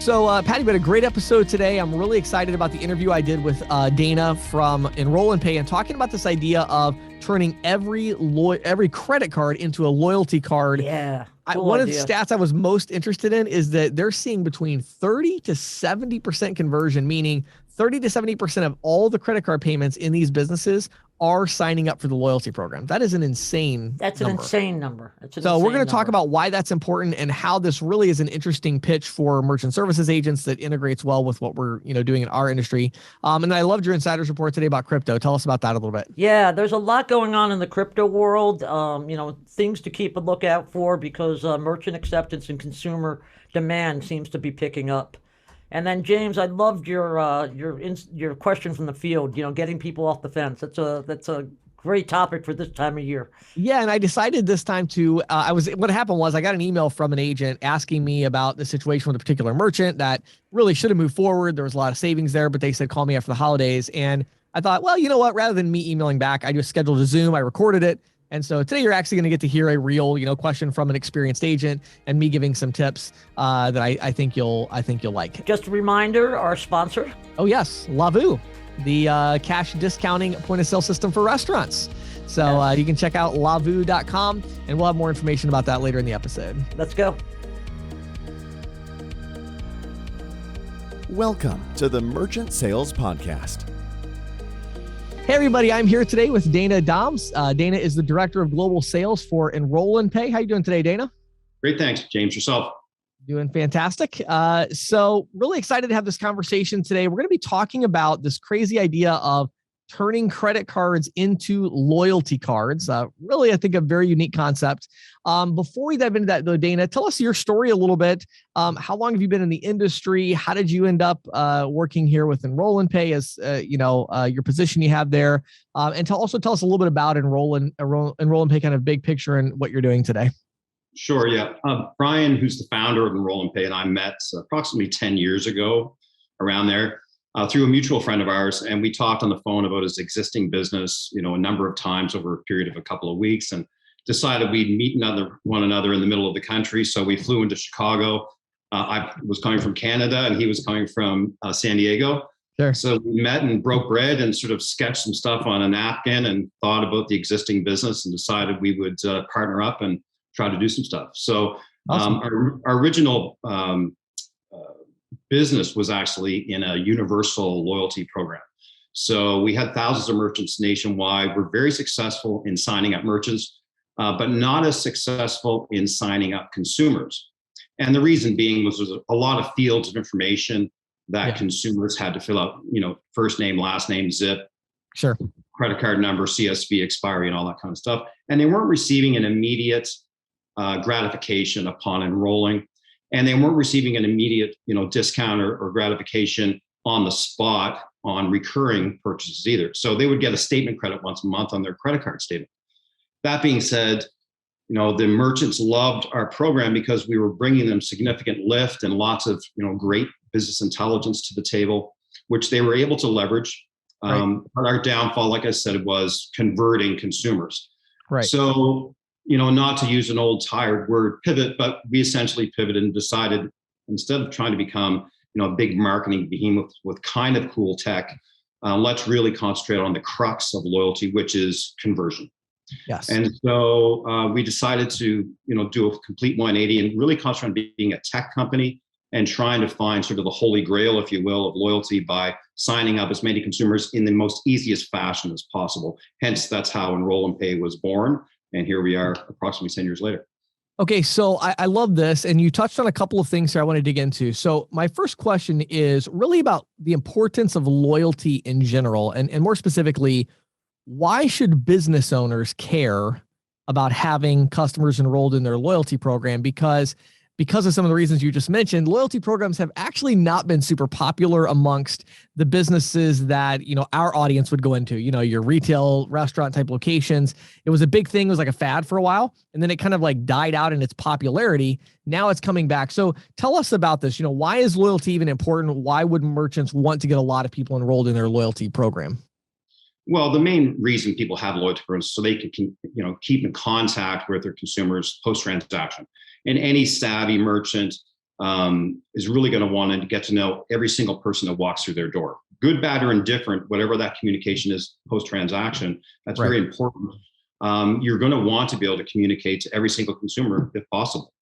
So, Patty, we had a great episode today. I'm really excited about the interview I did with Dana from Enroll and Pay and talking about this idea of turning every credit card into a loyalty card. Yeah. One of the stats I was most interested in is that they're seeing between 30 to 70% conversion, meaning 30 to 70% of all the credit card payments in these businesses are signing up for the loyalty program. That is an insane number. An insane number. So we're going to talk about why that's important and how this really is an interesting pitch for merchant services agents that integrates well with what we're doing in our industry. And I loved your insiders report today about crypto. Tell us about that a little bit. Yeah, there's a lot going on in the crypto world. Things to keep a lookout for because merchant acceptance and consumer demand seems to be picking up. And then James, I loved your question from the field. Getting people off the fence. That's a great topic for this time of year. Yeah, and I decided this time to. What happened was I got an email from an agent asking me about the situation with a particular merchant that really should have moved forward. There was a lot of savings there, but they said call me after the holidays. And I thought, well, you know what? Rather than me emailing back, I just scheduled a Zoom. I recorded it. And so today you're actually going to get to hear a real, question from an experienced agent and me giving some tips that I think you'll like. Just a reminder, our sponsor. Oh yes, Lavu, the cash discounting point of sale system for restaurants. So you can check out lavu.com and we'll have more information about that later in the episode. Let's go. Welcome to the Merchant Sales Podcast. Hey everybody, I'm here today with Dana Doms. Dana is the Director of Global Sales for Enroll and Pay. How you doing today, Dana? Great, thanks. James, yourself? Doing fantastic. So really excited to have this conversation today. We're going to be talking about this crazy idea of turning credit cards into loyalty cards. Really, I think a very unique concept. Before we dive into that though, Dana, tell us your story a little bit. How long have you been in the industry? How did you end up working here with Enroll and Pay as your position you have there? And also tell us a little bit about Enroll and Pay, kind of big picture and what you're doing today. Sure, yeah. Brian, who's the founder of Enroll and Pay, and I met approximately 10 years ago, around there. Through a mutual friend of ours, and we talked on the phone about his existing business, a number of times over a period of a couple of weeks, and decided we'd meet one another in the middle of the country. So we flew into Chicago. I was coming from Canada, and he was coming from San Diego. Sure. So we met and broke bread and sort of sketched some stuff on a napkin and thought about the existing business and decided we would partner up and try to do some stuff. So awesome. Our original business was actually in a universal loyalty program. So we had thousands of merchants nationwide. We're very successful in signing up merchants, but not as successful in signing up consumers. And the reason being was there's a lot of fields of information that consumers had to fill out, first name, last name, zip, sure, credit card number, CSV expiry, and all that kind of stuff. And they weren't receiving an immediate gratification upon enrolling. And they weren't receiving an immediate, discount or gratification on the spot on recurring purchases either. So they would get a statement credit once a month on their credit card statement. That being said, the merchants loved our program because we were bringing them significant lift and lots of, great business intelligence to the table, which they were able to leverage. Right. But our downfall, like I said, was converting consumers. Right. So, not to use an old tired word, pivot, but we essentially pivoted and decided instead of trying to become, a big marketing behemoth with kind of cool tech, let's really concentrate on the crux of loyalty, which is conversion. Yes. And so we decided to, do a complete 180 and really concentrate on being a tech company and trying to find sort of the holy grail, if you will, of loyalty by signing up as many consumers in the most easiest fashion as possible. Hence, that's how Enroll and Pay was born. And here we are approximately 10 years later. Okay, so I love this. And you touched on a couple of things here I want to dig into. So my first question is really about the importance of loyalty in general. And more specifically, why should business owners care about having customers enrolled in their loyalty program? Because of some of the reasons you just mentioned, loyalty programs have actually not been super popular amongst the businesses that, our audience would go into, your retail restaurant type locations. It was a big thing. It was like a fad for a while. And then it kind of like died out in its popularity. Now it's coming back. So tell us about this. Why is loyalty even important? Why would merchants want to get a lot of people enrolled in their loyalty program? Well, the main reason people have loyalty programs is so they can, keep in contact with their consumers post-transaction. And any savvy merchant is really going to want to get to know every single person that walks through their door. Good, bad, or indifferent, whatever that communication is post-transaction, that's Right. very important. You're going to want to be able to communicate to every single consumer if possible.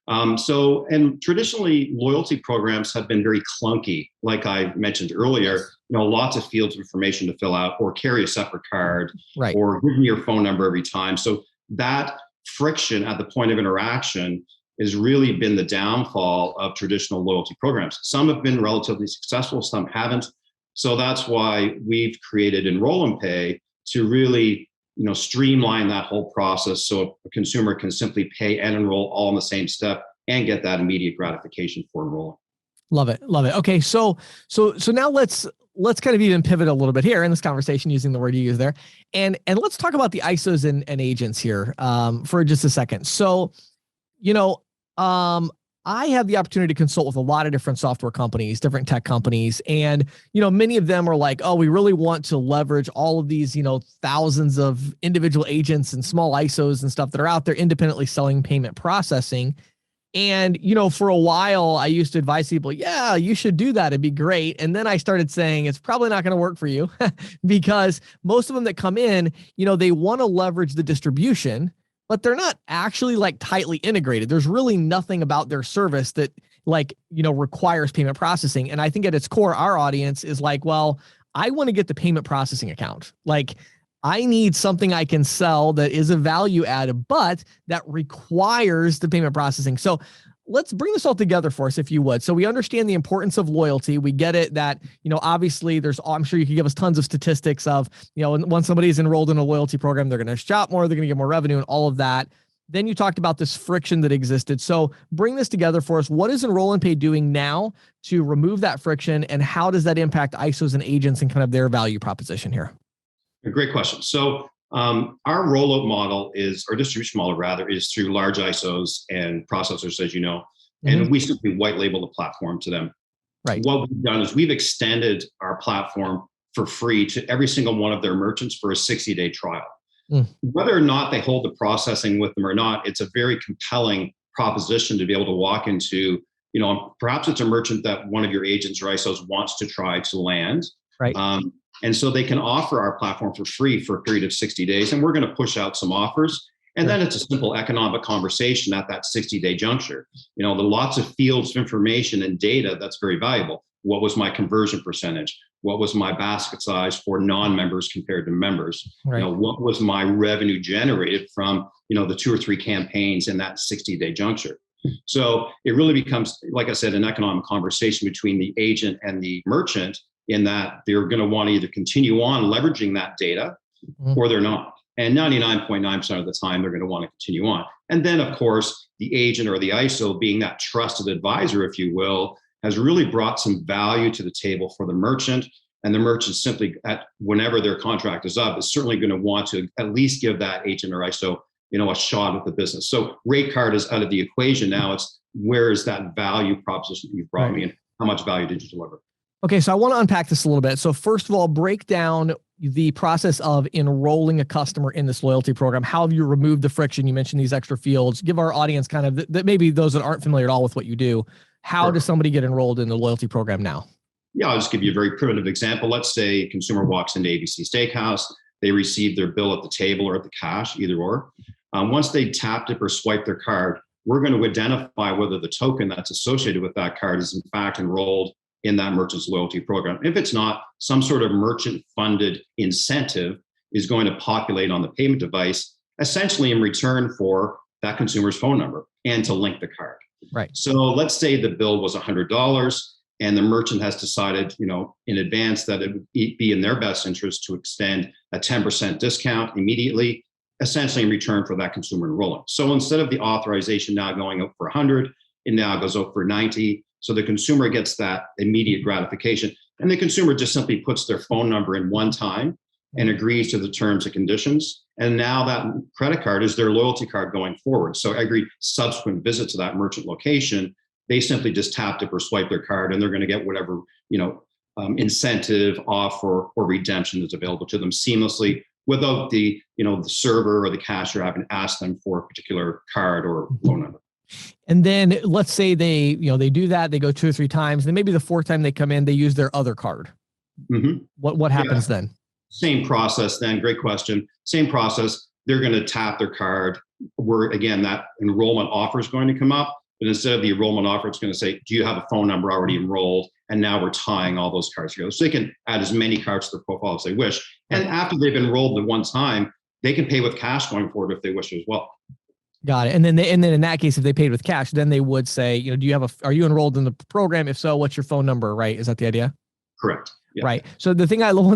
And traditionally, loyalty programs have been very clunky, like I mentioned earlier. Lots of fields of information to fill out, or carry a separate card, Right. or give me your phone number every time. So that friction at the point of interaction has really been the downfall of traditional loyalty programs. Some have been relatively successful, some haven't. So that's why we've created Enroll and Pay to really, streamline that whole process, so a consumer can simply pay and enroll all in the same step and get that immediate gratification for enrolling. Love it. Love it. Okay. So now let's kind of even pivot a little bit here in this conversation, using the word you use there. And let's talk about the ISOs and agents here for just a second. So, I have the opportunity to consult with a lot of different software companies, different tech companies. And, many of them are like, oh, we really want to leverage all of these, thousands of individual agents and small ISOs and stuff that are out there independently selling payment processing. And, for a while I used to advise people, yeah, you should do that. It'd be great. And then I started saying, it's probably not going to work for you because most of them that come in, they want to leverage the distribution, but they're not actually like tightly integrated. There's really nothing about their service that requires payment processing. And I think at its core, our audience is like, well, I want to get the payment processing account. Like, I need something I can sell that is a value add, but that requires the payment processing. So let's bring this all together for us, if you would. So we understand the importance of loyalty. We get it that, obviously I'm sure you could give us tons of statistics of, when somebody's enrolled in a loyalty program, they're going to shop more, they're going to get more revenue and all of that. Then you talked about this friction that existed. So bring this together for us. What is Enroll and Pay doing now to remove that friction, and how does that impact ISOs and agents and kind of their value proposition here? A great question. So our rollout model our distribution model rather, is through large ISOs and processors, as you know, and we simply white label the platform to them. Right. What we've done is we've extended our platform for free to every single one of their merchants for a 60-day trial. Whether or not they hold the processing with them or not, it's a very compelling proposition to be able to walk into, perhaps it's a merchant that one of your agents or ISOs wants to try to land. Right. And so they can offer our platform for free for a period of 60 days. And we're going to push out some offers. And then it's a simple economic conversation at that 60-day juncture. The lots of fields of information and data that's very valuable. What was my conversion percentage? What was my basket size for non-members compared to members? Right. What was my revenue generated from, the 2 or 3 campaigns in that 60-day juncture? So it really becomes, like I said, an economic conversation between the agent and the merchant, in that they're going to want to either continue on leveraging that data or they're not. And 99.9% of the time, they're going to want to continue on. And then, of course, the agent or the ISO, being that trusted advisor, if you will, has really brought some value to the table for the merchant. And the merchant simply, whenever their contract is up, is certainly going to want to at least give that agent or ISO, a shot at the business. So rate card is out of the equation now. It's, where is that value proposition that you've brought me, and how much value did you deliver? Okay, so I want to unpack this a little bit. So first of all, break down the process of enrolling a customer in this loyalty program. How have you removed the friction? You mentioned these extra fields. Give our audience kind of that maybe those that aren't familiar at all with what you do. How does somebody get enrolled in the loyalty program now? Yeah, I'll just give you a very primitive example. Let's say a consumer walks into ABC Steakhouse. They receive their bill at the table or at the cash, either or. Once they tapped it or swiped their card, we're going to identify whether the token that's associated with that card is in fact enrolled in that merchant's loyalty program. If it's not, some sort of merchant-funded incentive is going to populate on the payment device, essentially in return for that consumer's phone number and to link the card. Right. So let's say the bill was $100 and the merchant has decided, in advance that it would be in their best interest to extend a 10% discount immediately, essentially in return for that consumer enrolling. So instead of the authorization now going out for 100, it now goes out for 90. So the consumer gets that immediate gratification, and the consumer just simply puts their phone number in one time and agrees to the terms and conditions. And now that credit card is their loyalty card going forward. So every subsequent visit to that merchant location, they simply just tap it or swipe their card, and they're going to get whatever, incentive, offer, or redemption that's available to them seamlessly, without the server or the cashier having to ask them for a particular card or phone number. And then let's say they do that, they go 2 or 3 times, then maybe the 4th time they come in, they use their other card. Mm-hmm. What happens then? Same process then. Great question. Same process. They're going to tap their card. Where again, that enrollment offer is going to come up. But instead of the enrollment offer, it's going to say, do you have a phone number already enrolled? And now we're tying all those cards together. So they can add as many cards to their profile as they wish. And after they've enrolled the one time, they can pay with cash going forward if they wish as well. Got it. And then in that case, if they paid with cash, then they would say, are you enrolled in the program? If so, what's your phone number? Right? Is that the idea? Correct. Yeah. Right. So one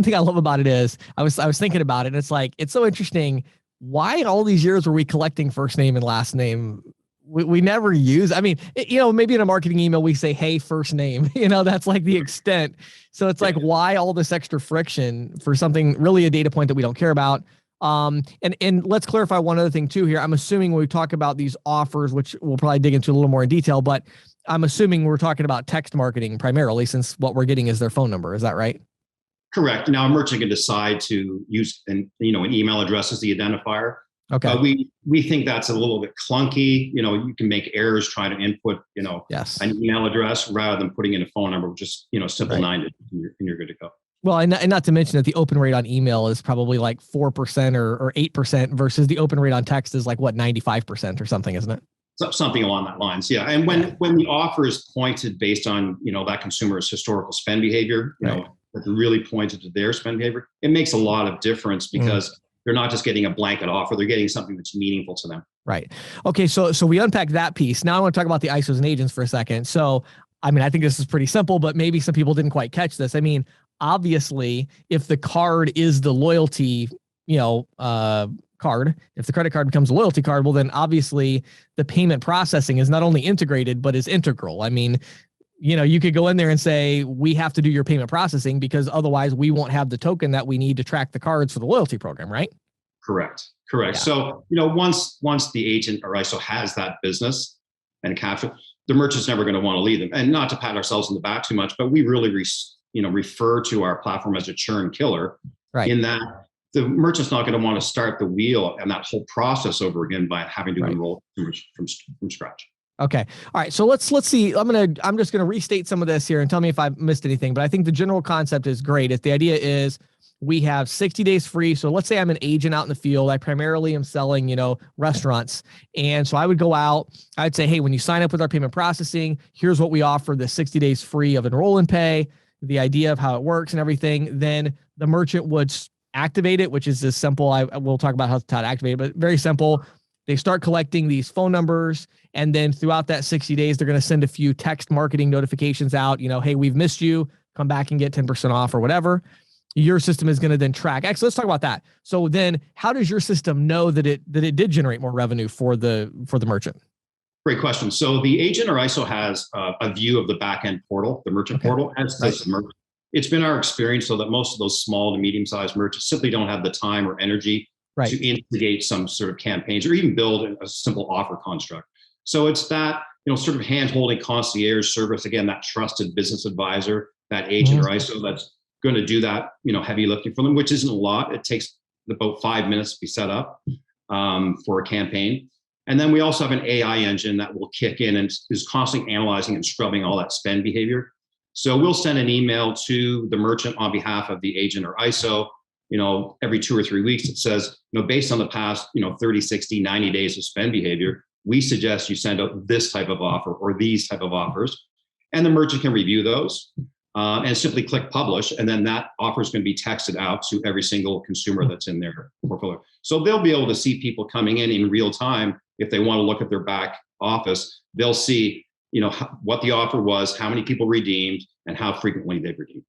thing I love about it is I was thinking about it. And it's like, it's so interesting. Why all these years were we collecting first name and last name? We never use, I mean, maybe in a marketing email, we say, hey, first name, that's like the extent. So it's like, why all this extra friction for something really a data point that we don't care about? And let's clarify one other thing too here. I'm assuming when we talk about these offers, which we'll probably dig into a little more in detail, but I'm assuming we're talking about text marketing primarily, since what we're getting is their phone number. Is that right? Correct. Now a merchant can decide to use an email address as the identifier. Okay. We think that's a little bit clunky. You can make errors trying to input, an email address rather than putting in a phone number, which is, simple 9 digits, and you're good to go. Well, and not to mention that the open rate on email is probably like 4% or 8% versus the open rate on text is like 95% or something, isn't it? So something along that lines. Yeah. And when the offer is pointed based on, that consumer's historical spend behavior, that's really pointed to their spend behavior, it makes a lot of difference because they're not just getting a blanket offer, they're getting something that's meaningful to them. Right. Okay. So we unpacked that piece. Now I want to talk about the ISOs and agents for a second. So, I mean, I think this is pretty simple, but maybe some people didn't quite catch this. I mean, obviously, if the card is the loyalty, card, if the credit card becomes a loyalty card, well, then obviously the payment processing is not only integrated, but is integral. I mean, you could go in there and say, we have to do your payment processing because otherwise we won't have the token that we need to track the cards for the loyalty program, right? Correct. Yeah. So, once the agent or ISO has that business and capture, the merchant's never going to want to leave them. And not to pat ourselves in the back too much, but we really, refer to our platform as a churn killer, right? In that the merchant's not going to want to start the wheel and that whole process over again by having to enroll from scratch. Okay. All right. So let's see. I'm just going to restate some of this here and tell me if I've missed anything, but I think the general concept is great. If the idea is we have 60 days free. So let's say I'm an agent out in the field. I primarily am selling, restaurants. And so I would go out, I'd say, hey, when you sign up with our payment processing, here's what we offer, the 60 days free of enroll and pay, the idea of how it works and everything. Then the merchant would activate it, which is as simple. We'll talk about how to activate it, but very simple. They start collecting these phone numbers. And then throughout that 60 days, they're going to send a few text marketing notifications out, hey, we've missed you, come back and get 10% off or whatever. Your system is going to then track. Actually, let's talk about that. So then how does your system know that it did generate more revenue for the merchant? Great question. So the agent or ISO has a view of the back-end portal, the merchant portal, as does the merchant. It's been our experience so that most of those small to medium-sized merchants simply don't have the time or energy to instigate some sort of campaigns or even build a simple offer construct. So it's that, sort of hand-holding concierge service, again, that trusted business advisor, that agent or ISO that's going to do that, heavy lifting for them, which isn't a lot. It takes about 5 minutes to be set up for a campaign. And then we also have an AI engine that will kick in and is constantly analyzing and scrubbing all that spend behavior. So we'll send an email to the merchant on behalf of the agent or ISO, every 2 or 3 weeks. It says, based on the past, 30, 60, 90 days of spend behavior, we suggest you send out this type of offer or these type of offers. And the merchant can review those and simply click publish. And then that offer is going to be texted out to every single consumer that's in their portfolio. So they'll be able to see people coming in real time. If they want to look at their back office, they'll see, what the offer was, how many people redeemed, and how frequently they've redeemed.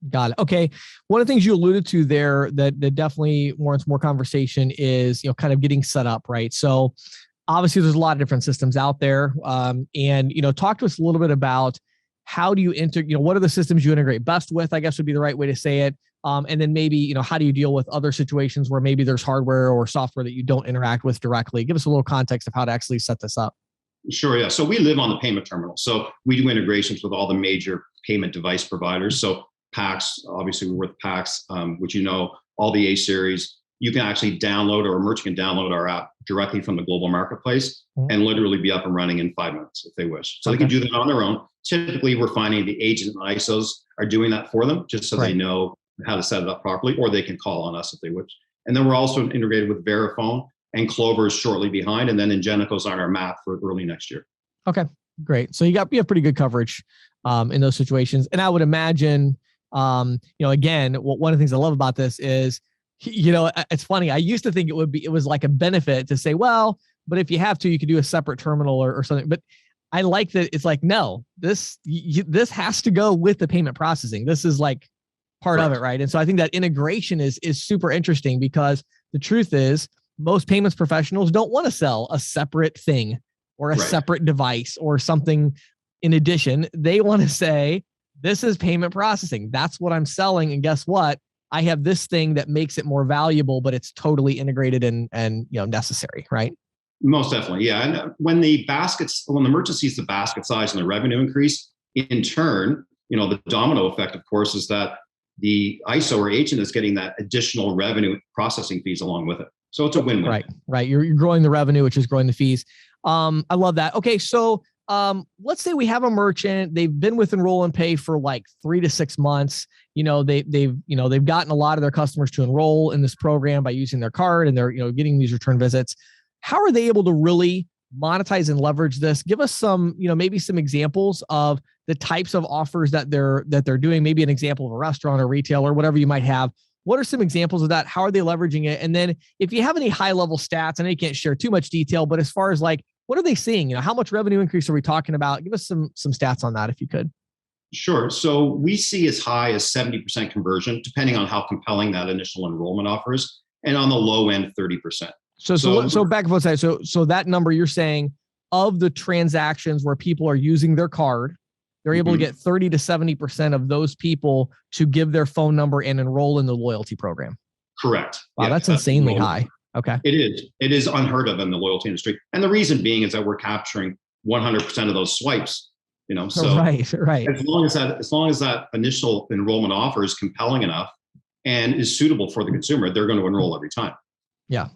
Got it. Okay. One of the things you alluded to there that definitely warrants more conversation is, kind of getting set up, right? So obviously there's a lot of different systems out there. And talk to us a little bit about how do you what are the systems you integrate best with, I guess would be the right way to say it. And then maybe, how do you deal with other situations where maybe there's hardware or software that you don't interact with directly? Give us a little context of how to actually set this up. Sure. Yeah. So we live on the payment terminal. So we do integrations with all the major payment device providers. So PAX, obviously we're with PAX, which all the A series, you can actually download, or a merchant can download our app directly from the global marketplace and literally be up and running in 5 minutes if they wish. So they can do that on their own. Typically, we're finding the agent and ISOs are doing that for them just so they know how to set it up properly, or they can call on us if they wish. And then we're also integrated with Verifone, and Clover is shortly behind. And then Ingenico's on our map for early next year. Okay, great. So you have pretty good coverage in those situations. And I would imagine, again, one of the things I love about this is, it's funny. I used to think it was like a benefit to say, well, but if you have to, you could do a separate terminal or something. But I like that it's like, no, this has to go with the payment processing. This is like part of it, right? And so I think that integration is super interesting, because the truth is most payments professionals don't want to sell a separate thing or a separate device or something in addition. They want to say, this is payment processing. That's what I'm selling. And guess what? I have this thing that makes it more valuable, but it's totally integrated and necessary, right? Most definitely, yeah. And when the merchant sees the basket size and the revenue increase, in turn, the domino effect, of course, is that the ISO or agent is getting that additional revenue processing fees along with it. So it's a win-win. Right. You're growing the revenue, which is growing the fees. I love that. Okay, so let's say we have a merchant. They've been with Enroll and Pay for like 3 to 6 months. They've gotten a lot of their customers to enroll in this program by using their card, and they're getting these return visits. How are they able to really monetize and leverage this? Give us some, maybe some examples of the types of offers that they're doing. Maybe an example of a restaurant or retail or whatever you might have. What are some examples of that? How are they leveraging it? And then if you have any high level stats, I know you can't share too much detail, but as far as like, what are they seeing? How much revenue increase are we talking about? Give us some stats on that if you could. Sure. So we see as high as 70% conversion, depending on how compelling that initial enrollment offer is, and on the low end, 30%. So back one side. So that number you're saying, of the transactions where people are using their card, they're able to get 30 to 70% of those people to give their phone number and enroll in the loyalty program. Correct. Wow, that's insanely high. Okay. It is unheard of in the loyalty industry. And the reason being is that we're capturing 100% of those swipes, so right. As long as that initial enrollment offer is compelling enough and is suitable for the consumer, they're going to enroll every time. Yeah.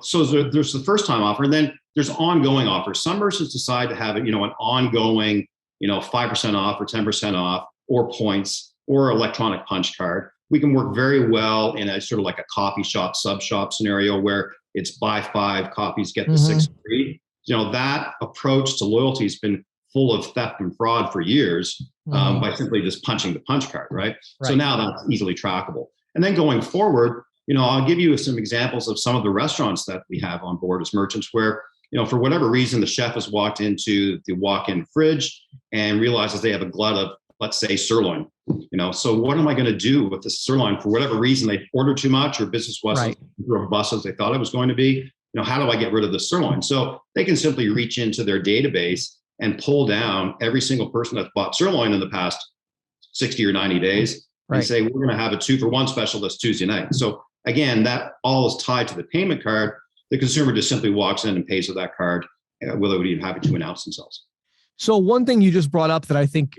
So there's the first time offer, and then there's ongoing offers. Some merchants decide to have it, an ongoing, 5% off or 10% off, or points, or electronic punch card. We can work very well in a sort of like a coffee shop, sub shop scenario where it's buy 5 copies, get the 6 free. That approach to loyalty has been full of theft and fraud for years by simply just punching the punch card, right? So now that's easily trackable. And then going forward, I'll give you some examples of some of the restaurants that we have on board as merchants where, for whatever reason, the chef has walked into the walk-in fridge and realizes they have a glut of, let's say, sirloin. So what am I going to do with this sirloin? For whatever reason, they ordered too much, or business wasn't robust as they thought it was going to be. How do I get rid of the sirloin? So they can simply reach into their database and pull down every single person that's bought sirloin in the past 60 or 90 days and say, we're going to have a 2-for-1 special this Tuesday night. So again, that all is tied to the payment card. The consumer just simply walks in and pays with that card without even having to announce themselves. So one thing you just brought up that I think,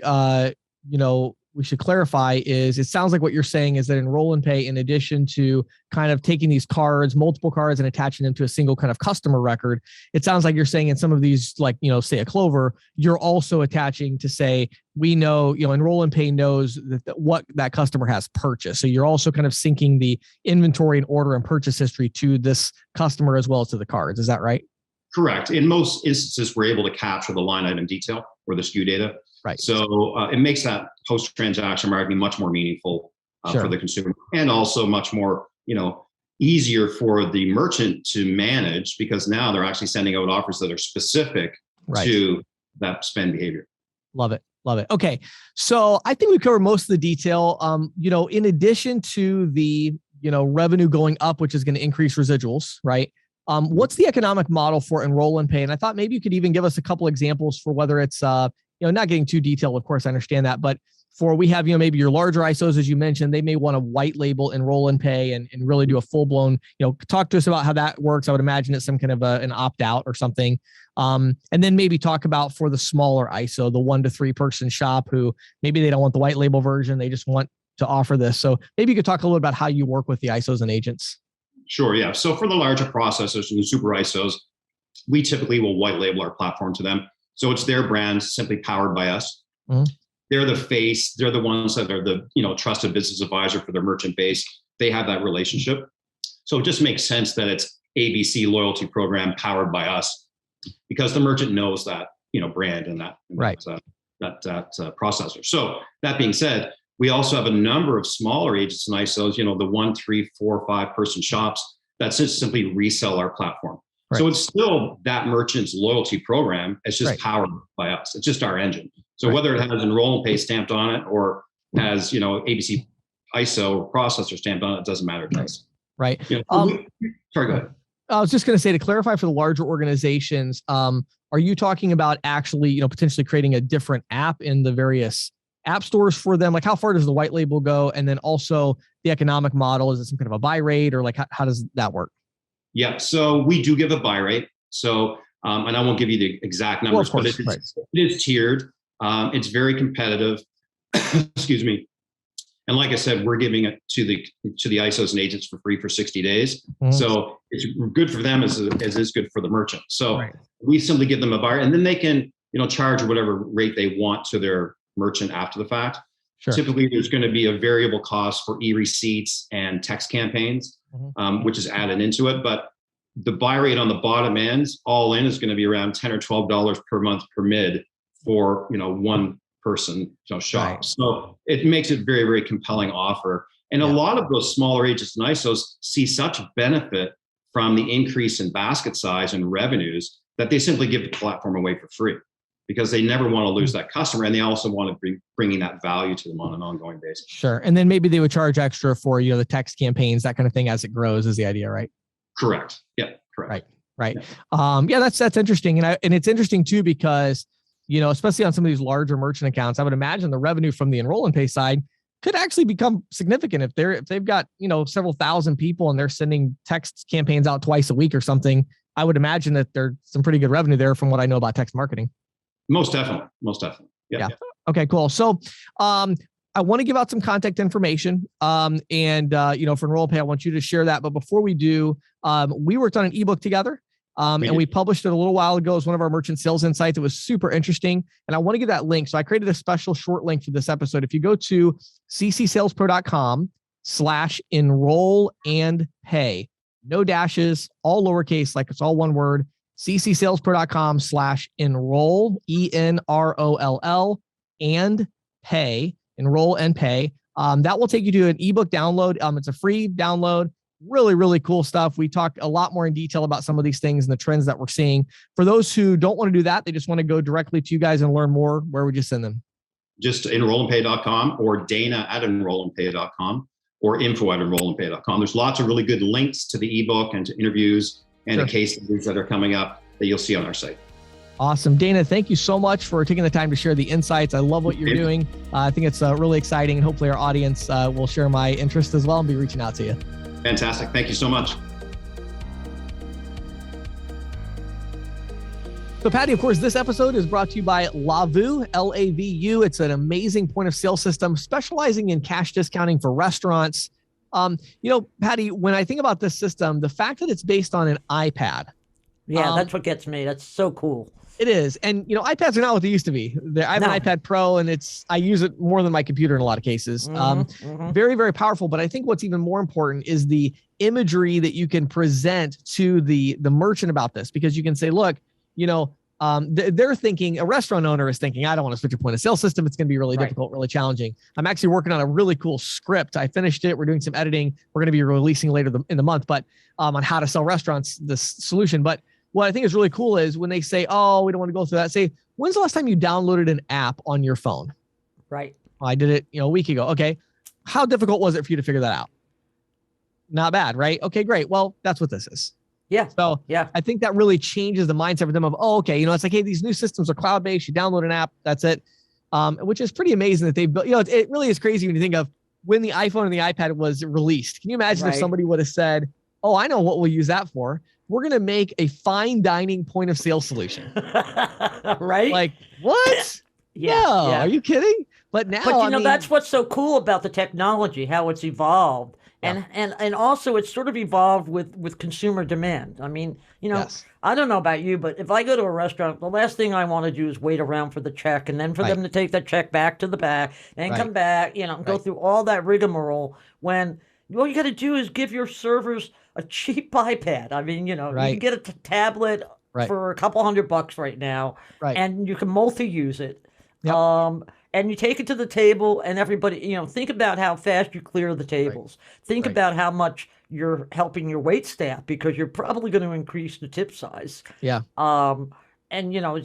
we should clarify is, it sounds like what you're saying is that Enroll and Pay, in addition to kind of taking these cards, multiple cards, and attaching them to a single kind of customer record, it sounds like you're saying in some of these, like, say a Clover, you're also attaching to say, we know, Enroll and Pay knows what that customer has purchased. So you're also kind of syncing the inventory and order and purchase history to this customer as well as to the cards. Is that right? Correct. In most instances, we're able to capture the line item detail or the SKU data. Right. So it makes that post-transaction marketing much more meaningful for the consumer, and also much more, easier for the merchant to manage, because now they're actually sending out offers that are specific to that spend behavior. Love it. Okay. So I think we covered most of the detail. In addition to the, revenue going up, which is going to increase residuals, right? What's the economic model for Enroll and Pay? And I thought maybe you could even give us a couple examples for whether it's, not getting too detailed, of course, I understand that, but we have, maybe your larger ISOs, as you mentioned, they may want to white label Enroll and Pay and really do a full blown, talk to us about how that works. I would imagine it's some kind of an opt out or something. And then maybe talk about for the smaller ISO, the 1 to 3 person shop who maybe they don't want the white label version. They just want to offer this. So maybe you could talk a little about how you work with the ISOs and agents. Sure, yeah. So for the larger processors and the super ISOs, we typically will white label our platform to them. So it's their brand, simply powered by us. Mm-hmm. They're the face. They're the ones that are the trusted business advisor for their merchant base. They have that relationship. So it just makes sense that it's ABC loyalty program powered by us, because the merchant knows that brand and that processor. So that being said, we also have a number of smaller agents and ISOs, the 1, 3, 4, 5 person shops that just simply resell our platform. Right. So it's still that merchant's loyalty program. It's just powered by us. It's just our engine. So whether it has enroll and pay stamped on it or has, ABC ISO or processor stamped on it, it doesn't matter to us. Right. Sorry, go ahead. I was just going to say, to clarify for the larger organizations, are you talking about actually, potentially creating a different app in the various app stores for them? Like, how far does the white label go? And then also the economic model, is it some kind of a buy rate, or like, how does that work? Yeah. So we do give a buy rate. So, and I won't give you the exact numbers, but it is tiered. It's very competitive. Excuse me. And like I said, we're giving it to the ISOs and agents for free for 60 days. Mm-hmm. So it's good for them as it is good for the merchant. So we simply give them a buy, and then they can, charge whatever rate they want to their merchant after the fact. Sure. Typically, there's going to be a variable cost for e-receipts and text campaigns, which is added into it. But the buy rate on the bottom end, all in, is going to be around $10 or $12 per month per mid for one person shop. Right. So it makes it very, very compelling offer. And a lot of those smaller agents and ISOs see such benefit from the increase in basket size and revenues that they simply give the platform away for free, because they never want to lose that customer, and they also want to be bringing that value to them on an ongoing basis. Sure. And then maybe they would charge extra for, the text campaigns, that kind of thing, as it grows, is the idea, right? Correct. Yeah, correct. Right. Yeah. That's interesting. And it's interesting too, because, especially on some of these larger merchant accounts, I would imagine the revenue from the enroll and pay side could actually become significant if they've got, several thousand people and they're sending text campaigns out twice a week or something. I would imagine that there's some pretty good revenue there from what I know about text marketing. Most definitely. Yeah. Okay, cool. So, I want to give out some contact information. For enroll pay, I want you to share that. But before we do, we worked on an ebook together. And we published it a little while ago as one of our merchant sales insights. It was super interesting. And I want to give that link. So I created a special short link for this episode. If you go to ccsalespro.com/enroll and pay, no dashes, all lowercase, like it's all one word, ccsalespro.com/enroll, ENROLL, and pay, enroll and pay. That will take you to an ebook download. It's a free download. Really, really cool stuff. We talk a lot more in detail about some of these things and the trends that we're seeing. For those who don't want to do that, they just want to go directly to you guys and learn more, where would you send them? Just enrollandpay.com or Dana@enrollandpay.com or info@enrollandpay.com. There's lots of really good links to the ebook and to interviews and the case studies that are coming up that you'll see on our site. Awesome. Dana, thank you so much for taking the time to share the insights. I love what you're doing. I think it's really exciting, and hopefully our audience will share my interest as well and be reaching out to you. Fantastic. Thank you so much. So Patty, of course, this episode is brought to you by Lavu, Lavu. It's an amazing point of sale system specializing in cash discounting for restaurants. Patty, when I think about this system, the fact that it's based on an iPad. Yeah, that's what gets me. That's so cool. It is. And, iPads are not what they used to be. I have an iPad Pro, and I use it more than my computer in a lot of cases. Very, very powerful. But I think what's even more important is the imagery that you can present to the merchant about this, because you can say, look, they're thinking, a restaurant owner is thinking, I don't want to switch a point of sale system. It's going to be really difficult, really challenging. I'm actually working on a really cool script. I finished it. We're doing some editing. We're going to be releasing later in the month, but on how to sell restaurants, this solution. But what I think is really cool is when they say, oh, we don't want to go through that, say, when's the last time you downloaded an app on your phone? Right. I did it, a week ago. Okay. How difficult was it for you to figure that out? Not bad, right? Okay, great. Well, that's what this is. Yeah. So I think that really changes the mindset for them of, it's like, hey, these new systems are cloud-based. You download an app, that's it. Which is pretty amazing that they've built, it really is crazy when you think of when the iPhone and the iPad was released. Can you imagine if somebody would have said, oh, I know what we'll use that for. We're going to make a fine dining point of sale solution. Right? Like, what? Are you kidding? But now, that's what's so cool about the technology, how it's evolved. And also it's sort of evolved with consumer demand. I mean, Yes. I don't know about you, but if I go to a restaurant, the last thing I want to do is wait around for the check and then for them to take that check back to the back and come back, and go through all that rigmarole when all you got to do is give your servers a cheap iPad. I mean, you can get a tablet for a couple $100 right now, and you can multi-use it. Yep. And you take it to the table, and everybody, think about how fast you clear the tables. Think about how much you're helping your wait staff because you're probably going to increase the tip size. Yeah. And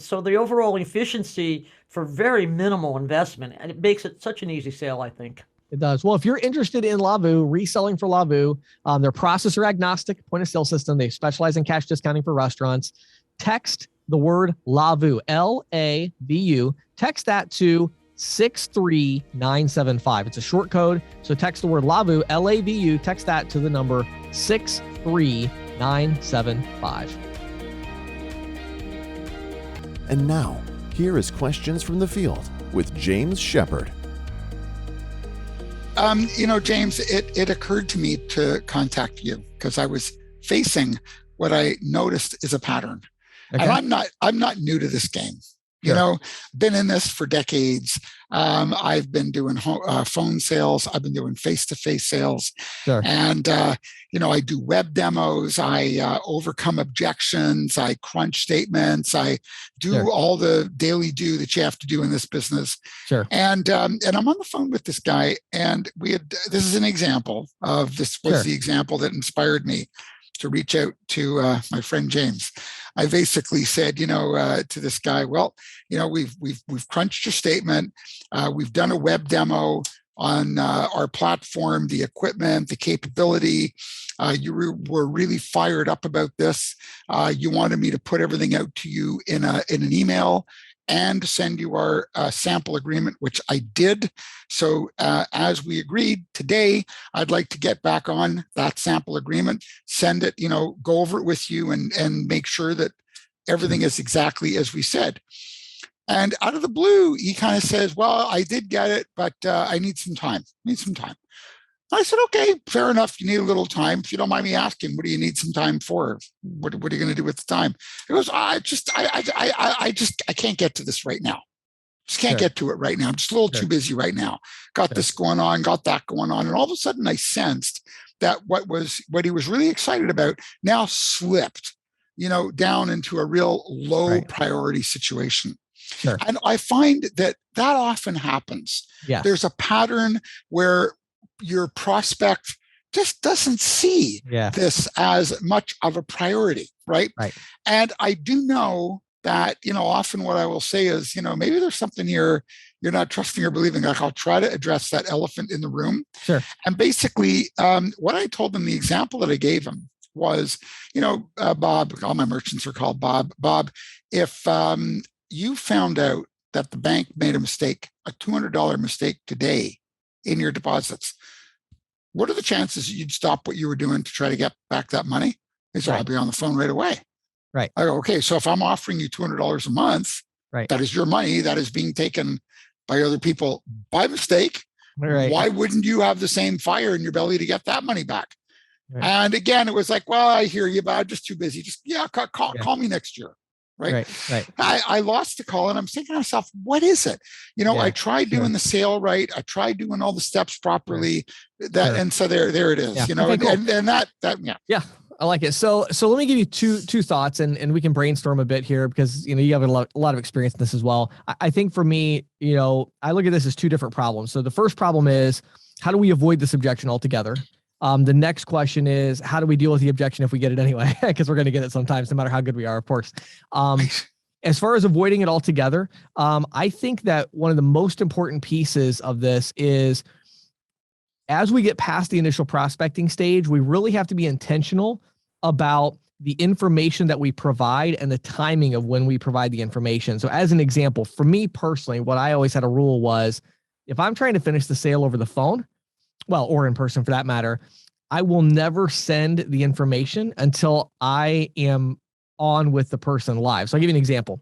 so the overall efficiency for very minimal investment, and it makes it such an easy sale, I think. It does. Well, if you're interested in Lavu, reselling for Lavu, they're processor agnostic point of sale system. They specialize in cash discounting for restaurants. Text the word Lavu, Lavu. Text that to 63975. It's a short code. So text the word Lavu, Lavu, text that to the number 63975. And now, here is questions from the field with James Shepard. James, it occurred to me to contact you because I was facing what I noticed is a pattern. Okay. And I'm not new to this game. Sure. Been in this for decades. I've been doing phone sales. I've been doing face-to-face sales. Sure. And, I do web demos. I overcome objections. I crunch statements. I do all the daily do that you have to do in this business. Sure. And I'm on the phone with this guy. And this is an example of, this was the example that inspired me to reach out to my friend James. I basically said, to this guy, well, we've crunched your statement. We've done a web demo on our platform, the equipment, the capability. You were really fired up about this. You wanted me to put everything out to you in an email and send you our sample agreement, which I did. So as we agreed today, I'd like to get back on that sample agreement, send it, go over it with you and make sure that everything is exactly as we said. And out of the blue, he kind of says, well, I did get it, but I need some time. I said, okay, fair enough. You need a little time. If you don't mind me asking, what do you need some time for? What are you going to do with the time? He goes, I can't get to this right now. Just can't get to it right now. I'm just a little too busy right now. Got this going on, got that going on. And all of a sudden I sensed that what he was really excited about now slipped, down into a real low priority situation. Sure. And I find that often happens. Yes. There's a pattern where your prospect just doesn't see this as much of a priority, right? And I do know that, often what I will say is, maybe there's something here you're not trusting or believing. Like, I'll try to address that elephant in the room. Sure. And basically, what I told him, the example that I gave him was, Bob, all my merchants are called Bob. Bob, if you found out that the bank made a mistake, a $200 mistake today in your deposits, what are the chances that you'd stop what you were doing to try to get back that money? He said, I'll be on the phone right away. Right. I go, okay, so if I'm offering you $200 a month, that is your money that is being taken by other people by mistake. Right. Why wouldn't you have the same fire in your belly to get that money back? Right. And again, it was like, well, I hear you, but I'm just too busy. Just call me next year. Right. I lost the call and I'm thinking to myself, what is it? I tried doing the sale right. I tried doing all the steps properly. And so there it is. Okay, cool. and that. Yeah. I like it. So let me give you two thoughts and we can brainstorm a bit here because, you have a lot of experience in this as well. I think for me, I look at this as two different problems. So the first problem is, how do we avoid this objection altogether? The next question is, how do we deal with the objection if we get it anyway? Because we're going to get it sometimes, no matter how good we are, of course. As far as avoiding it altogether, I think that one of the most important pieces of this is, as we get past the initial prospecting stage, we really have to be intentional about the information that we provide and the timing of when we provide the information. So as an example, for me personally, what I always had a rule was, if I'm trying to finish the sale over the phone, or in person for that matter, I will never send the information until I am on with the person live. So I'll give you an example.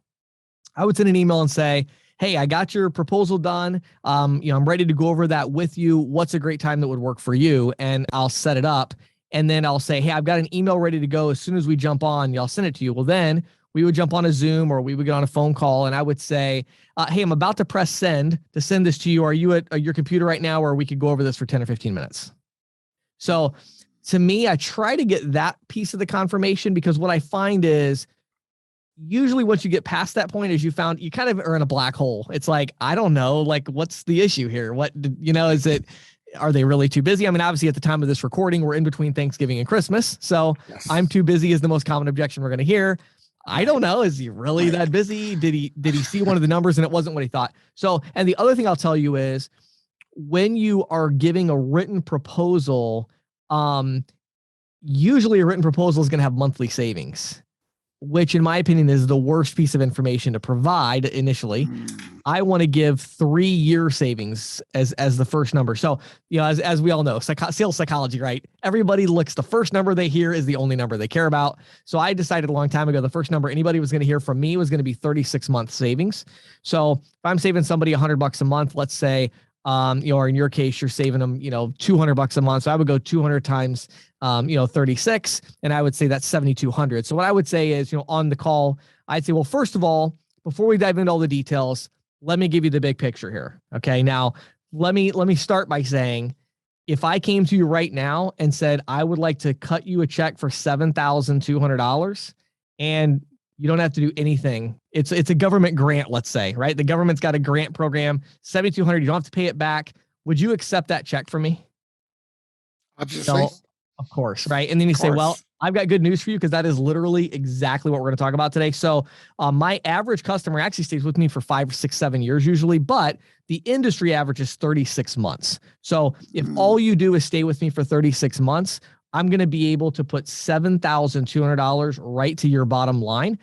I would send an email and say, hey, I got your proposal done. I'm ready to go over that with you. What's a great time that would work for you? And I'll set it up. And then I'll say, hey, I've got an email ready to go. As soon as we jump on, I'll send it to you. Well, then we would jump on a Zoom or we would get on a phone call and I would say, hey, I'm about to press send to send this to you. Are you at your computer right now? Or we could go over this for 10 or 15 minutes. So to me, I try to get that piece of the confirmation because what I find is usually once you get past that point, as you found, you kind of are in a black hole. It's like, I don't know, like, what's the issue here? Is it, are they really too busy? I mean, obviously at the time of this recording, we're in between Thanksgiving and Christmas. So yes. I'm too busy is the most common objection we're going to hear. I don't know. Is he really that busy? Did he see one of the numbers and it wasn't what he thought? So, and the other thing I'll tell you is when you are giving a written proposal, usually a written proposal is going to have monthly savings, which in my opinion is the worst piece of information to provide initially. I want to give 3-year savings as the first number. So, as we all know, sales psychology, right? Everybody looks, the first number they hear is the only number they care about. So I decided a long time ago, the first number anybody was going to hear from me was going to be 36-month savings. So if I'm saving somebody $100 a month, let's say, or in your case, you're saving them, $200 a month. So I would go 200 times, 36, and I would say that's 7,200. So what I would say is, on the call, I'd say, well, first of all, before we dive into all the details, let me give you the big picture here. Okay. Now let me start by saying, if I came to you right now and said, I would like to cut you a check for $7,200 and you don't have to do anything. It's a government grant, let's say, right? The government's got a grant program, $7,200. You don't have to pay it back. Would you accept that check from me? Obviously. No, of course, right? And then you say, well, I've got good news for you because that is literally exactly what we're going to talk about today. So my average customer actually stays with me for 5, 6, 7 years usually, but the industry average is 36 months. So if all you do is stay with me for 36 months, I'm going to be able to put $7,200 right to your bottom line.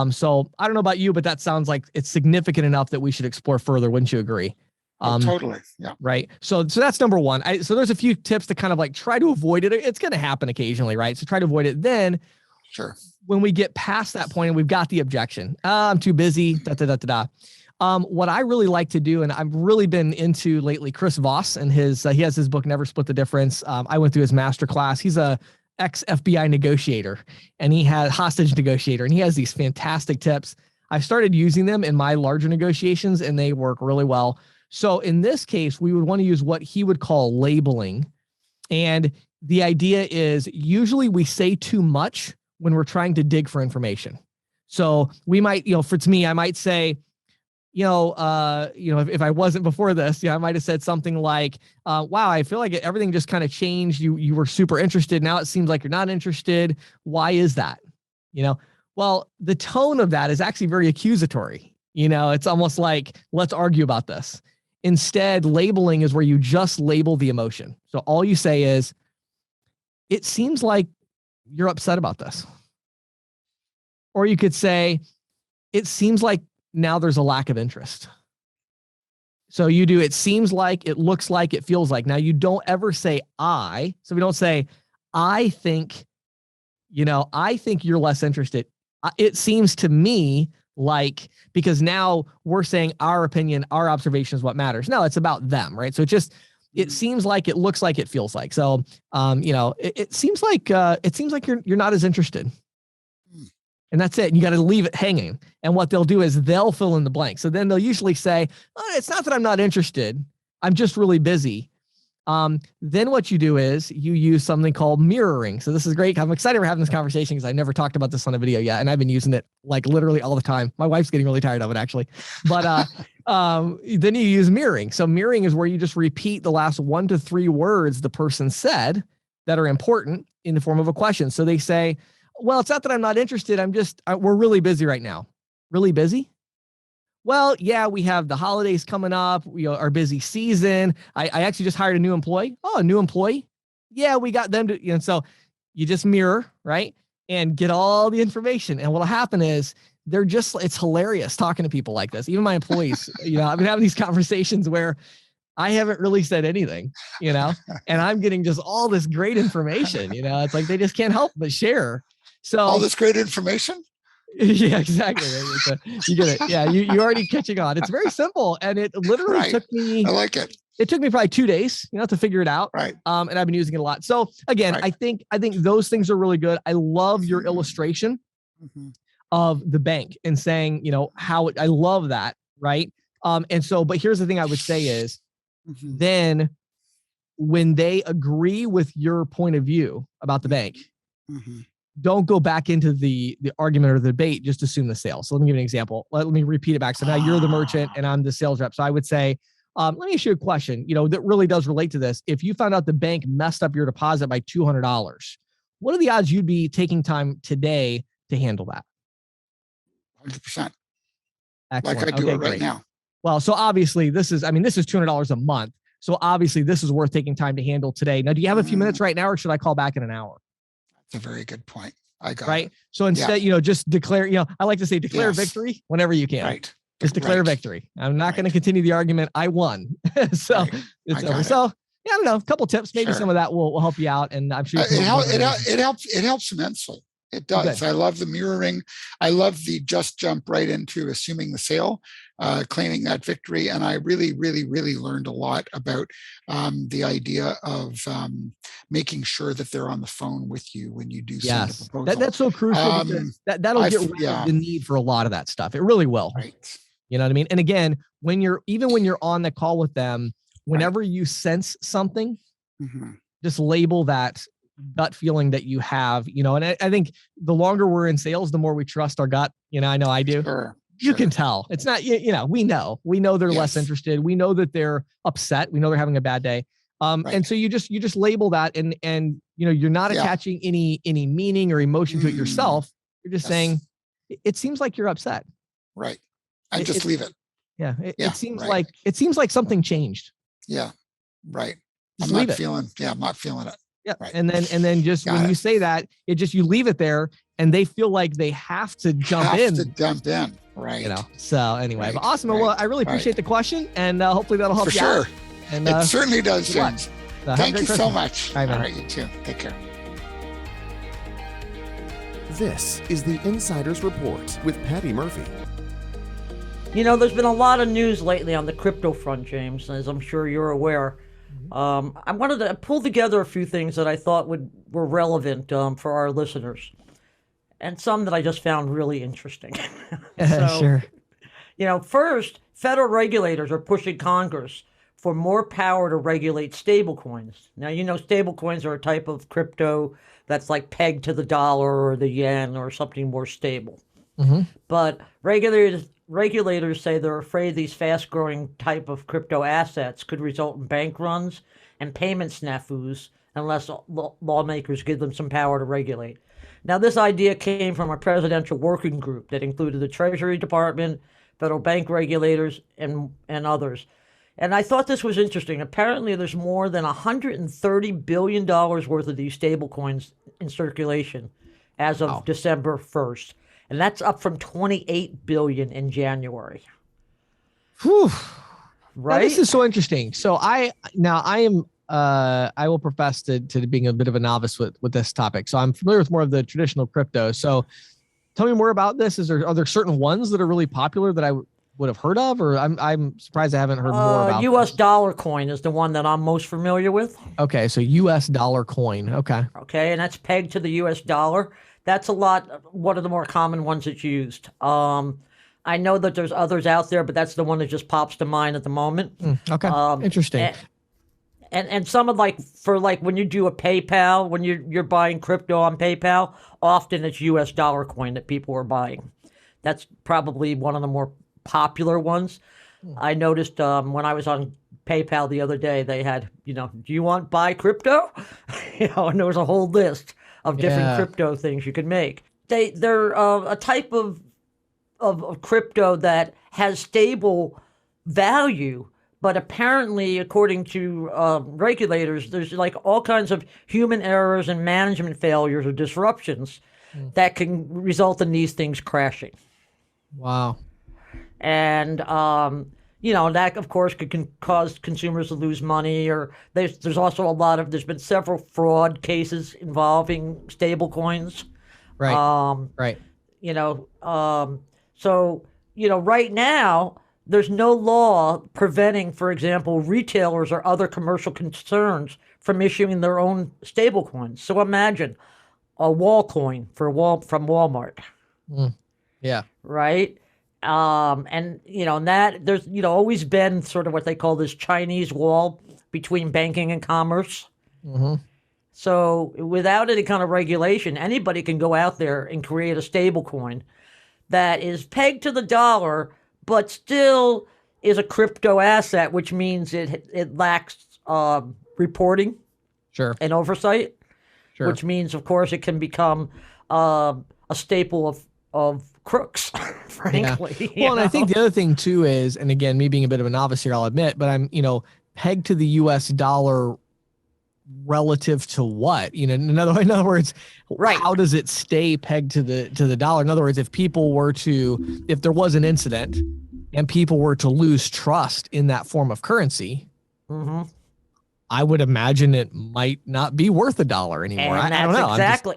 So I don't know about you, but that sounds like it's significant enough that we should explore further. Wouldn't you agree? Totally. Yeah. Right. So that's number one. So there's a few tips to kind of like try to avoid it. It's going to happen occasionally, right? So try to avoid it. Then sure. When we get past that point and we've got the objection, I'm too busy, what I really like to do, and I've really been into lately, Chris Voss and he has his book, Never Split the Difference. I went through his masterclass. He's a ex-FBI negotiator and he had hostage negotiator and he has these fantastic tips. I've started using them in my larger negotiations and they work really well. So in this case, we would want to use what he would call labeling. And the idea is usually we say too much when we're trying to dig for information. So we might, for me, I might say, if I wasn't before this, I might have said something like, wow, I feel like everything just kind of changed. You were super interested. Now it seems like you're not interested. Why is that? Well, the tone of that is actually very accusatory. It's almost like, let's argue about this. Instead, labeling is where you just label the emotion. So all you say is, it seems like you're upset about this. Or you could say, it seems like now there's a lack of interest. So you do, it seems like, it looks like, it feels like. Now you don't ever say I. So we don't say, I think you're less interested. It seems to me like, because now we're saying our opinion, our observation is what matters. No, it's about them, right? So it seems like, it looks like, it feels like. So, it seems like you're not as interested. And that's it. You got to leave it hanging. And what they'll do is they'll fill in the blank. So then they'll usually say, it's not that I'm not interested. I'm just really busy. Then what you do is you use something called mirroring. So this is great. I'm excited we're having this conversation because I never talked about this on a video yet. And I've been using it like literally all the time. My wife's getting really tired of it actually. But then you use mirroring. So mirroring is where you just repeat the last 1 to 3 words the person said that are important in the form of a question. So they say, well, it's not that I'm not interested. We're really busy right now. Really busy? Well, yeah, we have the holidays coming up. We are busy season. I actually just hired a new employee. Oh, a new employee? Yeah, we got them to, so you just mirror, right? And get all the information. And what'll happen is it's hilarious talking to people like this. Even my employees, I've been having these conversations where I haven't really said anything, and I'm getting just all this great information, it's like, they just can't help but share. So all this great information. Yeah, exactly. You get it. Yeah, you already catching on. It's very simple, and it literally took me. I like it. It took me probably 2 days, to figure it out. Right. And I've been using it a lot. So again, I think those things are really good. I love your illustration of the bank and saying, how I love that. Right. And so, but here's the thing I would say is then when they agree with your point of view about the bank, don't go back into the argument or the debate, just assume the sale. So let me give you an example. Let me repeat it back. So now you're the merchant and I'm the sales rep. So I would say, let me ask you a question, that really does relate to this. If you found out the bank messed up your deposit by $200, what are the odds you'd be taking time today to handle that? 100%. Excellent. Like I do it right now. Well, so obviously this is $200 a month. So obviously this is worth taking time to handle today. Now, do you have a few minutes right now, or should I call back in an hour? That's a very good point. I got right. it. So instead, just declare, I like to say declare victory whenever you can. Right. Just declare victory. I'm not going to continue the argument. I won. So it's over. So yeah, I don't know, a couple tips, maybe some of that will help you out. And I'm sure it helps immensely. It does. I love the mirroring. I love the just jump right into assuming the sale, claiming that victory. And I really, really, really learned a lot about the idea of making sure that they're on the phone with you when you do send a proposal. That's so crucial. That'll get rid of the need for a lot of that stuff. It really will. Right. You know what I mean? And again, when you're on the call with them, whenever you sense something, just label that gut feeling that you have, and I think the longer we're in sales, the more we trust our gut. I know I do. You can tell. It's not, we know they're less interested. We know that they're upset. We know they're having a bad day. And so you just label that and you're not attaching any meaning or emotion to it yourself. You're just saying, it seems like you're upset. Right. And just leave it. Yeah. It seems like something changed. Yeah. Right. Just I'm not feeling it. Yeah. Right. And then just when you say that, you leave it there and they feel like they have to jump in. Right. So anyway, but awesome. Well, I really appreciate the question and hopefully that'll help you out. For sure. And it certainly does, James. Thank you so much. All right, you too. Take care. This is the Insider's Report with Patty Murphy. There's been a lot of news lately on the crypto front, James, as I'm sure you're aware. I wanted to pull together a few things that I thought were relevant for our listeners, and some that I just found really interesting. Sure. First, federal regulators are pushing Congress for more power to regulate stablecoins. Now, stablecoins are a type of crypto that's like pegged to the dollar or the yen or something more stable. But regulators say they're afraid these fast-growing type of crypto assets could result in bank runs and payment snafus unless lawmakers give them some power to regulate. Now, this idea came from a presidential working group that included the Treasury Department, federal bank regulators, and others. And I thought this was interesting. Apparently, there's more than $130 billion worth of these stable coins in circulation as of December 1st. And that's up from $28 billion in January. Whew. Right? Now, this is so interesting. So I will profess to being a bit of a novice with this topic. So I'm familiar with more of the traditional crypto. So tell me more about this. Are there certain ones that are really popular that I would have heard of, or I'm surprised I haven't heard more about? U.S. dollar coin is the one that I'm most familiar with. Okay, so U.S. dollar coin. Okay, and that's pegged to the U.S. dollar. That's one of the more common ones that's used. I know that there's others out there, but that's the one that just pops to mind at the moment. Okay, interesting. And some of when you do a PayPal, when you're buying crypto on PayPal, often it's U.S. dollar coin that people are buying. That's probably one of the more popular ones. I noticed when I was on PayPal the other day, they had, do you want buy crypto? And there was a whole list of different crypto things you could make. They're a type of crypto that has stable value, but apparently, according to regulators, there's all kinds of human errors and management failures or disruptions that can result in these things crashing. Wow. And that of course can cause consumers to lose money, or there's also there's been several fraud cases involving stable coins. Right. Right. you know, so, you know, right now, there's no law preventing, for example, retailers or other commercial concerns from issuing their own stablecoins. So imagine a wall coin from Walmart, Yeah. right? And you know, and that there's always been sort of what they call this Chinese wall between banking and commerce. Mm-hmm. So without any kind of regulation, anybody can go out there and create a stable coin that is pegged to the dollar, but still is a crypto asset, which means it lacks reporting Sure. and oversight, Sure. which means, of course, it can become a staple of crooks, frankly. Well, and I think the other thing too is, and again, me being a bit of a novice here, I'll admit, but I'm, pegged to the US dollar relative to what? In other words, Right. how does it stay pegged to the dollar? In other words, if there was an incident and people were to lose trust in that form of currency, Mm-hmm. I would imagine it might not be worth $1 anymore. And I don't know. exactly,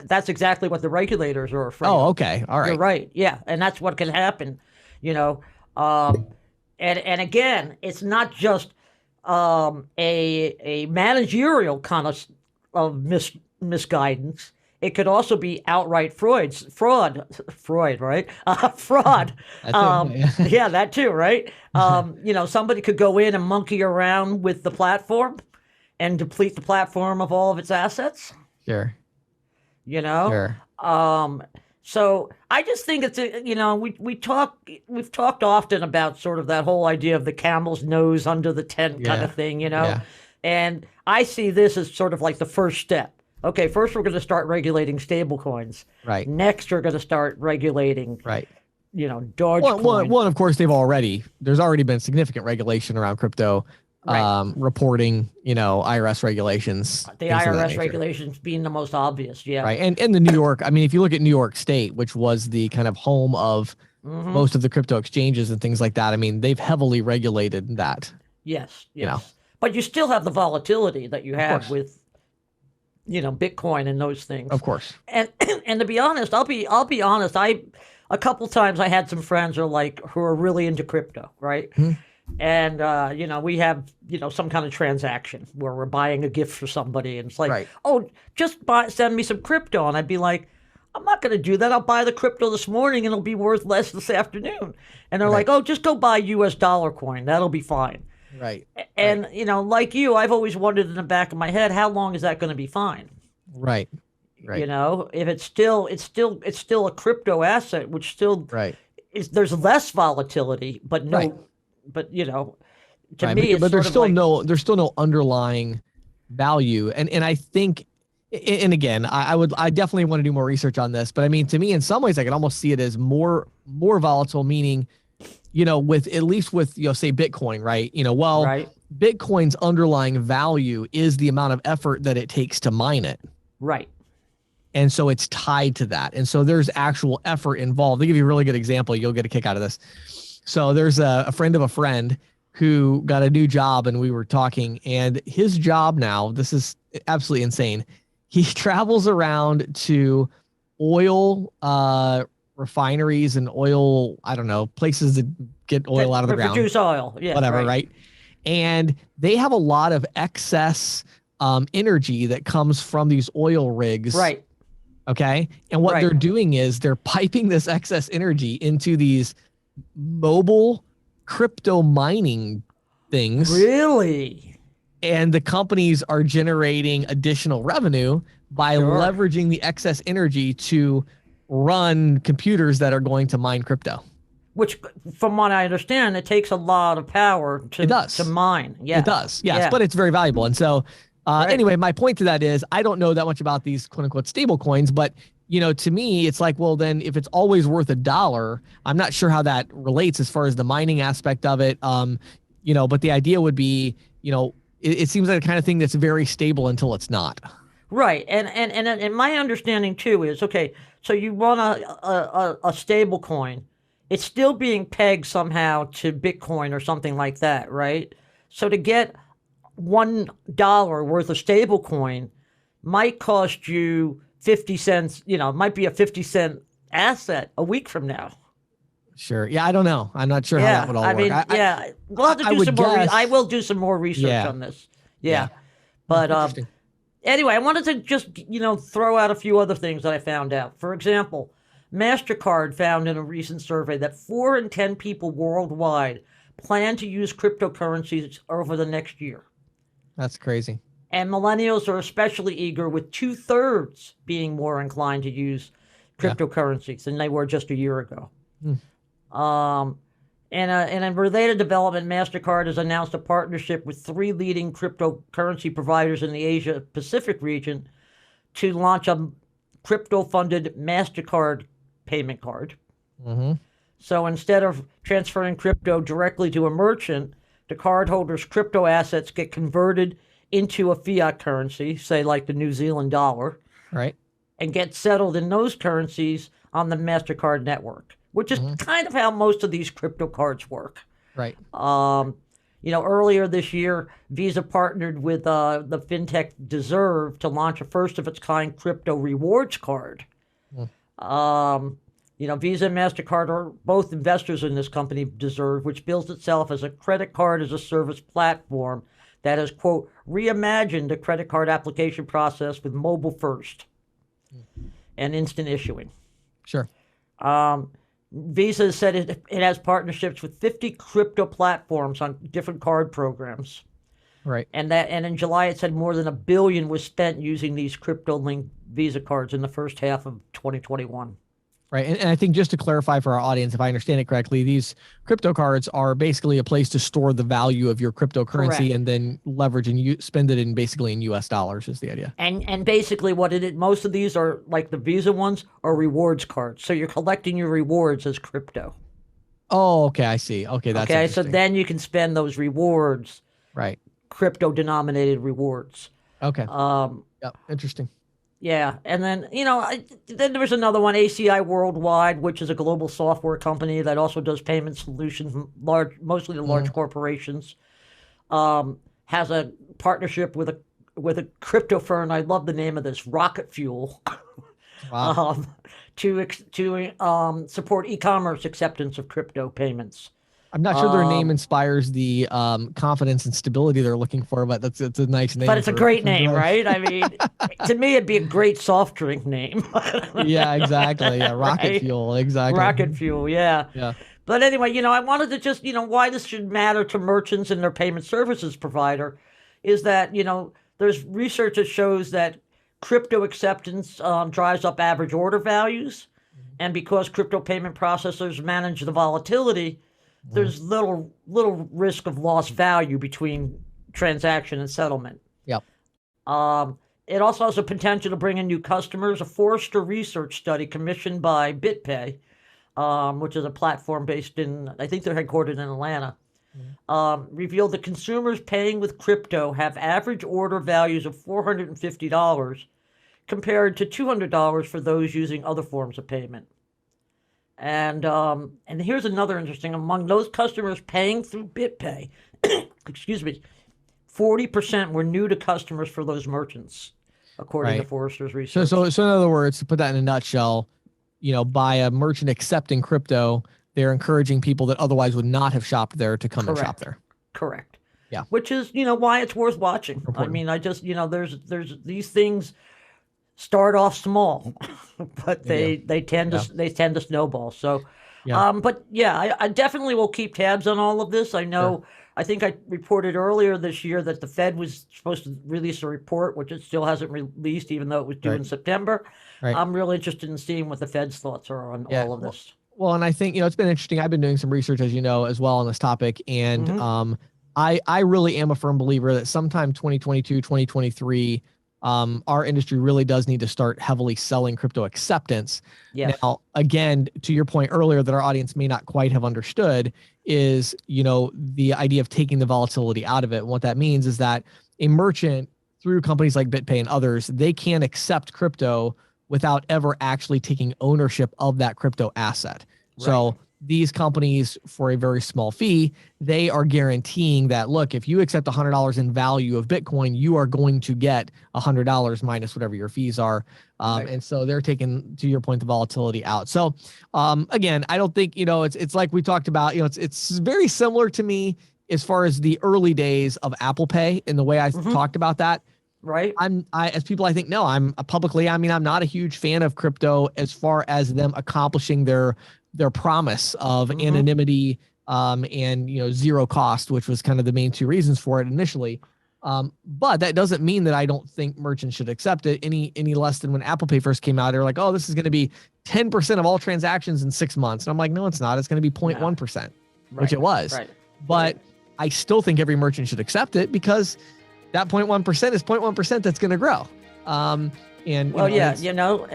that's exactly what the regulators are afraid. Oh, of. okay, all right. You're right. Yeah, and that's what can happen. And again, it's not just a managerial kind of misguidance. It could also be outright fraud, right? Fraud. Yeah, that too, right? Somebody could go in and monkey around with the platform and deplete the platform of all of its assets. Sure. Sure. So I just think it's we've talked often about sort of that whole idea of the camel's nose under the tent kind of thing, Yeah. And I see this as sort of like the first step. Okay, first we're going to start regulating stablecoins. Right. Next, we're going to start regulating, Right. Dogecoin. Well, of course, there's already been significant regulation around crypto, Right. reporting, IRS regulations. The things of that IRS nature. regulations being the most obvious, yeah. Right. And the New York, if you look at New York State, which was the kind of home of Mhm. most of the crypto exchanges and things like that, they've heavily regulated that. Yes, You know. But you still have the volatility that you have course. with, Bitcoin and those things. Of course. And and to be honest, I'll be honest. A couple times I had some friends who are really into crypto, right? Mhm. And we have some kind of transaction where we're buying a gift for somebody, and it's like, Right. oh, just send me some crypto, and I'd be like, I'm not going to do that. I'll buy the crypto this morning, and it'll be worth less this afternoon. And they're like, oh, just go buy US dollar coin. That'll be fine. Right. And like you, I've always wondered in the back of my head, how long is that going to be fine? Right. Right. If it's still a crypto asset, which still Right. there's less volatility, but no, Right. but to Right, me, it's but there's sort of there's still no underlying value. And I think, and again, I definitely want to do more research on this, but to me, in some ways, I can almost see it as more volatile, meaning, with at least with, say Bitcoin, right? right, Bitcoin's underlying value is the amount of effort that it takes to mine it. right, And so it's tied to that. And so there's actual effort involved. I'll give you a really good example. You'll get a kick out of this. So there's a friend of a friend who got a new job, and we were talking, and his job now, this is absolutely insane. He travels around to oil refineries and oil, I don't know, places that get oil out of the ground. Produce oil, yeah, Whatever, right? And they have a lot of excess energy that comes from these oil rigs. Right. Okay. And what Right. they're doing is they're piping this excess energy into these mobile crypto mining things. Really? And the companies are generating additional revenue by Sure. leveraging the excess energy to run computers that are going to mine crypto. Which, from what I understand, it takes a lot of power It does. to mine. Yeah, It does. Yes. Yeah. But it's very valuable. And so Right. anyway, my point to that is I don't know that much about these quote unquote stable coins, but to me, it's like, well, then if it's always worth $1, I'm not sure how that relates as far as the mining aspect of it. But the idea would be, it seems like the kind of thing that's very stable until it's not. Right, and my understanding too is, okay, so you want a stable coin, it's still being pegged somehow to Bitcoin or something like that, right? So to get $1 worth of stable coin might cost you 50 cents, it might be a 50-cent asset a week from now. Sure. Yeah, I don't know. I'm not sure how that would all work. We'll have to do some more. I will do some more research on this. Yeah. But anyway, I wanted to just throw out a few other things that I found out. For example, MasterCard found in a recent survey that 4 in 10 people worldwide plan to use cryptocurrencies over the next year. That's crazy. And millennials are especially eager, with 2/3 being more inclined to use cryptocurrencies than they were just a year ago. In a related development, MasterCard has announced a partnership with 3 leading cryptocurrency providers in the Asia-Pacific region to launch a crypto-funded MasterCard payment card. So instead of transferring crypto directly to a merchant, the cardholder's crypto assets get converted into a fiat currency, say like the New Zealand dollar, right, and get settled in those currencies on the MasterCard network, which is kind of how most of these crypto cards work. Right. Earlier this year, Visa partnered with the fintech Deserve to launch a first-of-its-kind crypto rewards card. Visa and MasterCard are both investors in this company, Deserve, which bills itself as a credit card as a service platform that has, quote, reimagined the credit card application process with mobile first and instant issuing. Sure. Visa said it has partnerships with 50 crypto platforms on different card programs. Right. And in July, it said more than $1 billion was spent using these crypto-linked Visa cards in the first half of 2021. Right. And I think just to clarify for our audience, if I understand it correctly, these crypto cards are basically a place to store the value of your cryptocurrency and then leverage and spend it in basically in US dollars is the idea. And basically what it is, most of these are like the Visa ones are rewards cards. So you're collecting your rewards as crypto. Oh, okay. I see. Okay. That's okay. So then you can spend those rewards. Right. Crypto denominated rewards. Okay. Interesting. Yeah, and then then there was another one, ACI Worldwide, which is a global software company that also does payment solutions, mostly to large corporations. Has a partnership with a crypto firm. I love the name of this, Rocket Fuel, to support e-commerce acceptance of crypto payments. I'm not sure their name inspires the confidence and stability they're looking for, but it's a nice name. But it's a great name, right? I mean, to me, it'd be a great soft drink name. Yeah, exactly. Yeah, Rocket Fuel, exactly. Rocket Fuel, yeah. Yeah. But anyway, I wanted to just, why this should matter to merchants and their payment services provider is that, there's research that shows that crypto acceptance drives up average order values. And because crypto payment processors manage the volatility, there's little risk of lost value between transaction and settlement. Yep. It also has a potential to bring in new customers. A Forrester research study commissioned by BitPay, which is a platform based I think they're headquartered in Atlanta, revealed that consumers paying with crypto have average order values of $450 compared to $200 for those using other forms of payment. And here's another interesting, among those customers paying through BitPay, 40% were new to customers for those merchants, according to Forrester's research. So in other words, to put that in a nutshell, by a merchant accepting crypto, they're encouraging people that otherwise would not have shopped there to come and shop there. Correct. Yeah. Which is, why it's worth watching. Important. I mean, I just, there's these things start off small, but they tend to snowball. So, I definitely will keep tabs on all of this. I know. Sure. I think I reported earlier this year that the Fed was supposed to release a report, which it still hasn't released, even though it was due in September. Right. I'm really interested in seeing what the Fed's thoughts are on all of this. Well, and I think, it's been interesting. I've been doing some research, as you know, as well on this topic. And I really am a firm believer that sometime 2022, 2023, our industry really does need to start heavily selling crypto acceptance. Yes. Now, again, to your point earlier that our audience may not quite have understood is, the idea of taking the volatility out of it. And what that means is that a merchant, through companies like BitPay and others, they can accept crypto without ever actually taking ownership of that crypto asset. Right. So these companies, for a very small fee, they are guaranteeing that, look, if you accept $100 in value of Bitcoin, you are going to get $100 minus whatever your fees are. Right. And so they're taking, to your point, the volatility out. So again, I don't think, it's like we talked about, it's very similar to me as far as the early days of Apple Pay in the way I talked about that. Right. As people, I think, no, I'm publicly, I'm not a huge fan of crypto as far as them accomplishing their promise of anonymity and zero cost, which was kind of the main two reasons for it initially. But that doesn't mean that I don't think merchants should accept it any less than when Apple Pay first came out. They were like, oh, this is going to be 10% of all transactions in 6 months. And I'm like, no, it's not. It's going to be 0.1%, which it was. Right. But I still think every merchant should accept it because that 0.1% is 0.1% that's going to grow. And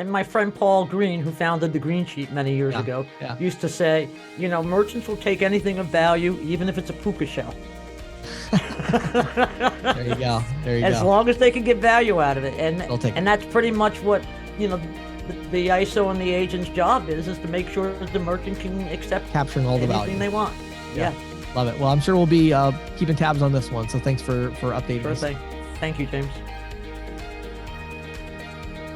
my friend Paul Green, who founded the Green Sheet many years ago, used to say, merchants will take anything of value, even if it's a puka shell. There you go. As long as they can get value out of it, and that's pretty much what the ISO and the agent's job is to make sure that the merchant can accept capturing all the value anything they want. Yeah. Love it. Well, I'm sure we'll be keeping tabs on this one. So thanks for updating us. Sure thing. Thank you, James.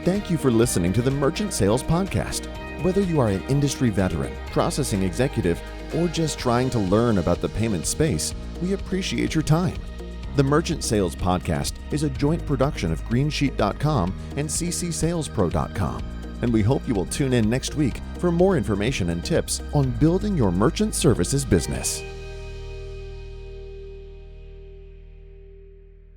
Thank you for listening to the Merchant Sales Podcast. Whether you are an industry veteran, processing executive, or just trying to learn about the payment space, we appreciate your time. The Merchant Sales Podcast is a joint production of greensheet.com and ccsalespro.com, and we hope you will tune in next week for more information and tips on building your merchant services business.